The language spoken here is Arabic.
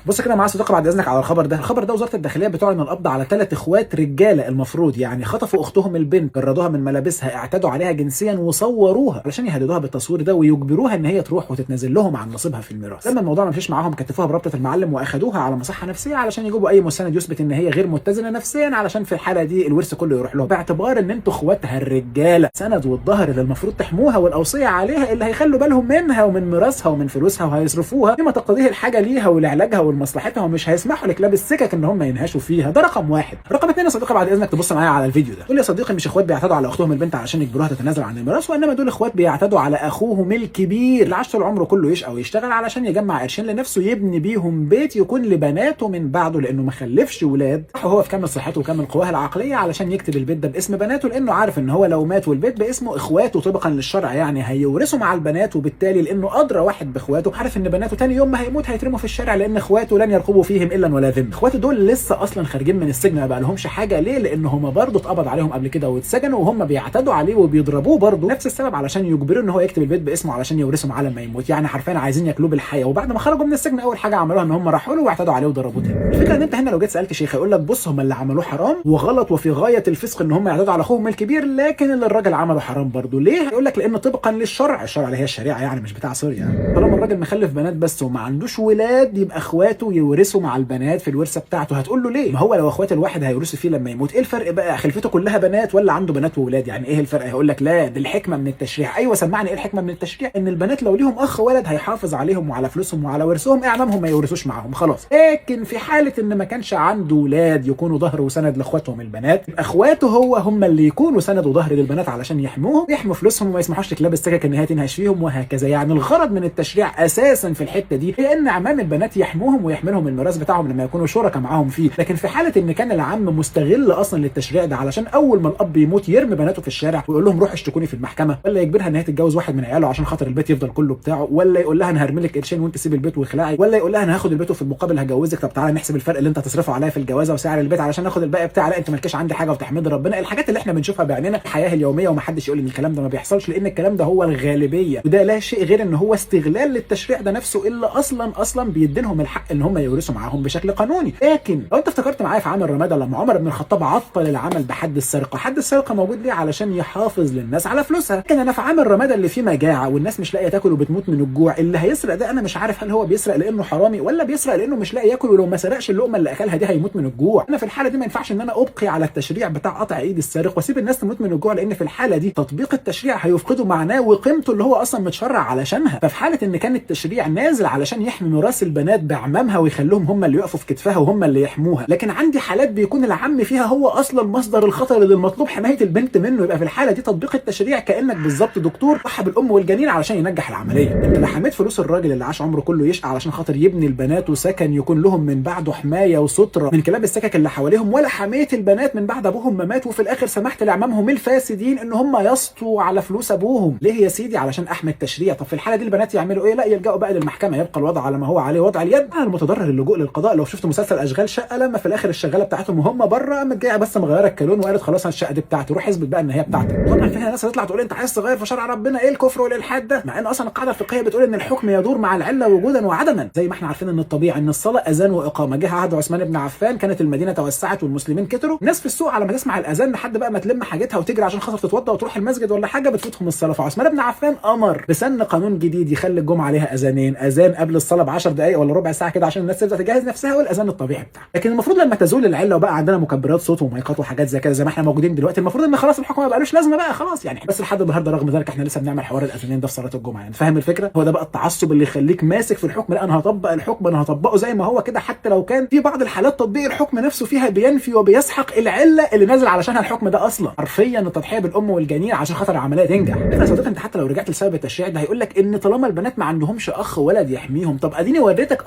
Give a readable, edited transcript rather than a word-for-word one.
بص كده معايا صديقي بعد اذنك على الخبر ده وزاره الداخليه بتعلن القبض على 3 اخوات رجاله المفروض يعني خطفوا اختهم البنت، جردوها من ملابسها، اعتدوا عليها جنسيا وصوروها علشان يهددوها بالتصوير ده ويجبروها ان هي تروح وتتنازل لهم عن نصيبها في الميراث. لما الموضوع ما مشيش معاهم كتفوها بربطه المعلم واخدوها على مصحه نفسيه علشان يجيبوا اي مستند يثبت ان هي غير متزنه نفسيا، علشان في الحاله دي الورث كله يروح لهم، باعتبار ان انتوا اخواتها الرجاله سند والظهر اللي المفروض تحموها، والاوصيه عليها اللي هيخلوا بالهم منها ومن ميراثها ومن فلوسها وهيصرفوها بما تقتضيه الحاجه ليها ولعلاجها ولمصلحتها، ومش هيسمحوا لكلاب السكك ان هم ينهشوا فيها. ده رقم واحد. رقم اتنين يا صديقي بعد اذنك تبص معايا على الفيديو ده، تقول يا صديقي مش اخوات بيعتدوا على اختهم البنت علشان يجبروها تتنازل عن الميراث، وانما دول اخوات بيعتدوا على اخوهم الكبير اللي عاش طول عمره كله يشقى ويشتغل علشان يجمع قرشين لنفسه يبني بيهم بيت يكون لبناته من بعده، لانه ما خلفش ولاد وهو في كامل صحته وكامل قواه العقليه علشان يكتب البيت ده باسم بناته، لانه عارف ان هو لو مات والبيت باسمه اخواته طبقا للشرع يعني هيورثوا مع البنات، وبالتالي لانه ادرى واحد باخواته عارف ان بناته تاني يوم ما هيموت هيترموا في الشارع لان اخواته لن يرقبوا فيهم الا ولا ذمه. اخواته دول لسه اصلا خارجين من السجن ما بقى لهمش حاجه، ليه؟ لان هم برضه اتقبض عليهم قبل كده واتسجنوا وهم بيعتدوا عليه وبيضربوه برضه نفس السبب علشان يجبروه ان هو يكتب البيت باسمه علشان يورثهم على ما يموت، يعني حرفيا عايزين ياكلوه بالحياه. وبعد ما خرجوا من السجن اول حاجه عملوها ان هم راحوا له واعتدوا عليه وضربوه تاني. الفكره ان انت هنا لو جيت سالت شيخ هيقول لك بص هم اللي عملوه حرام وغلط وفي غايه الفسق ان هم يعتدوا على اخوهم الكبير، لكن اللي الراجل عمله حرام برضه. ليه؟ يقول لك لان طبقا للشرع، الشرع اللي هي الشريعه يعني مش بتاع سوريا يعني، طالما الراجل مخلف بنات بس وما عندوش ولاد يبقى اخواته يورثوا مع البنات في الورثه بتاعته. هتقول له ليه؟ ما هو لو اخوات الواحد هيورثوا فيه لما يموت، ايه الفرق بقى؟ خلفته كلها بنات ولا عنده بنات وولاد؟ يعني ايه الفرق؟ هيقول لك لا دي الحكمه من التشريع. ايوه سمعني ايه الحكمه من التشريع؟ ان البنات لو ليهم اخ ولد هيحافظ عليهم وعلى فلوسهم وعلى ورثهم، اعمامهم ما يورثوش معاهم خلاص. لكن في حاله ان ما كانش عنده ولاد يكونوا ظهر وسند لاخواتهم البنات، اخواته هم اللي يكونوا سند وظهر للبنات علشان يحموهم، يحموا فلوسهم وما يسمحوش لكلاب السكك ان هي تنهش فيهم وهكذا. يعني الغرض من التشريع اساسا في الحته دي هي ان اعمام البنات يحموهم ويحملهم الميراث بتاعهم لما يكونوا شركاء معاهم فيه. لكن في حاله ان كان العم مستغل اصلا للتشريع ده علشان اول ما الاب يموت يرمي بناته في الشارع ويقول لهم روحوا اشتكوني في المحكمه، ولا يجبرها ان هي تتجوز واحد من عياله عشان خاطر البيت يفضل كله بتاعه، ولا يقول لها انا هرمي لك قرشين وانت سيب البيت واخلعي، ولا يقول لها انا هاخد البيت وفي المقابل هجوزك، طب تعالى نحسب الفرق اللي انت هتصرفه عليا في الجوازه وسعر البيت علشان ناخد الباقي بتاعي، لا انت مالكش عندي حاجه وتحمد ربنا. الحاجات اللي احنا بنشوفها بعيننا في الحياه اليوميه ومحدش يقول ان الكلام ده ما بيحصلش، لان الكلام ده هو الغالبيه، وده لا شيء غير ان هو استغلال للتشريع ده نفسه اللي اصلا بيدينهم الحق ان هم يورثوا معاهم بشكل قانوني. لكن لو انت افتكرت معايا في عام الرمادة لما عمر بن الخطاب عطل العمل بحد السرقه، حد السرقه موجود ليه؟ علشان يحافظ للناس على فلوسها. لكن انا في عام الرمادة اللي فيه مجاعه والناس مش لاقيه تاكل وبتموت من الجوع، اللي هيسرق ده انا مش عارف هل هو بيسرق لانه حرامي ولا بيسرق لانه مش لاقي ياكل، ولو ما سرقش اللقمه اللي اكلها دي هيموت من الجوع. انا في الحاله دي ما ينفعش ان انا ابقي على التشريع بتاع قطع ايد السارق واسيب الناس تموت من الجوع، لان في الحاله دي تطبيق التشريع هيفقده معناه وقيمته اللي هو اصلا متشرع علشانها. ففي حاله ان كان التشريع نازل علشان يحمي ميراث البنات باعمامها ويخلوهم هم اللي يقفوا في كتفها وهم اللي يحموها، لكن عندي حالات بيكون العم فيها هو اصلا مصدر الخطر اللي المطلوب حمايه البنت منه، يبقى في الحاله دي تطبيق التشريع كانك بالظبط دكتور ضحى بالام والجنين علشان ينجح العمليه. انت لا حميت فلوس الراجل اللي عاش عمره كله يشقى علشان خاطر يبني البنات وسكن يكون لهم من بعده حمايه وستره من كلاب السكك اللي حواليهم، ولا حميت البنات من بعد ابوهم ما مات وفي الاخر سمحت لاعمامهم الفاسدين ان هم يسطوا على فلوس ابوهم. ليه يا سيدي؟ علشان احمي التشريع. طب في الحاله دي البنات يعملوا ايه؟ لا يلجأوا بقى للمحكمه، يبقى الوضع على ما هو عليه وضع اليد على المتضرر اللجوء للقضاء. لو شفت مسلسل اشغال شقه لما في الاخر الشغاله بتاعتهم وهم بره قامت جايه بس مغيره الكالون وقالت خلاص انا الشقه دي بتاعتي، روح اثبت بقى ان هي بتاعتك. طبعا فيها ناس هتطلع تقول انت عايز تغير في شرع ربنا، ايه الكفر والالحاد ده؟ مع ان اصلا القاعده الفقهيه بتقول ان الحكم يدور مع العله وجودا وعدما، زي ما احنا عارفين ان الطبيعي ان الصلاه اذان واقامه. جه عهد عثمان بن عفان كانت المدينه توسعت والمسلمين كتروا، الناس في السوق على ما تسمع الاذان لحد بقى ما تلم حاجتها وتجري عشان خاطر تتوضا وتروح المسجد ولا حاجه بتفوتهم الصلاه. فعثمان بن عفان امر بسن قانون جديد يخلي الجمعه عليها اذانين، اذان قبل الصلاه ب 10 دقائق ولا ربع ساعه كده عشان الناس تبدا تجهز نفسها، والاذان الطبيعي بتاعها. لكن المفروض لما تزول العله وبقى عندنا مكبرات صوت ومايكات وحاجات زي كده زي ما احنا موجودين دلوقتي، المفروض ان خلاص الحكم ما بقالوش لازمه بقى خلاص يعني. بس لحد النهارده رغم ذلك احنا لسه بنعمل حوار الاذانين ده في صلاه الجمعه يعني. فاهم الفكره؟ هو ده بقى التعصب اللي يخليك ماسك في الحكم، لا انا هطبق الحكم، انا هطبقه زي ما هو كده، حتى لو كان في بعض الحالات تطبيق الحكم نفسه فيها بينفي وبيسحق العله اللي نازل علشانها الحكم ده اصلا. حرفيا التضحيه بالام والجنين عشان خاطر العمليه تنجح. يا صديقي انت حتى لو رجعت لسبب التشريع ده هيقول لك ان طالما البنات ما عندهمش اخ ولد يحميهم، طب اديني وريتك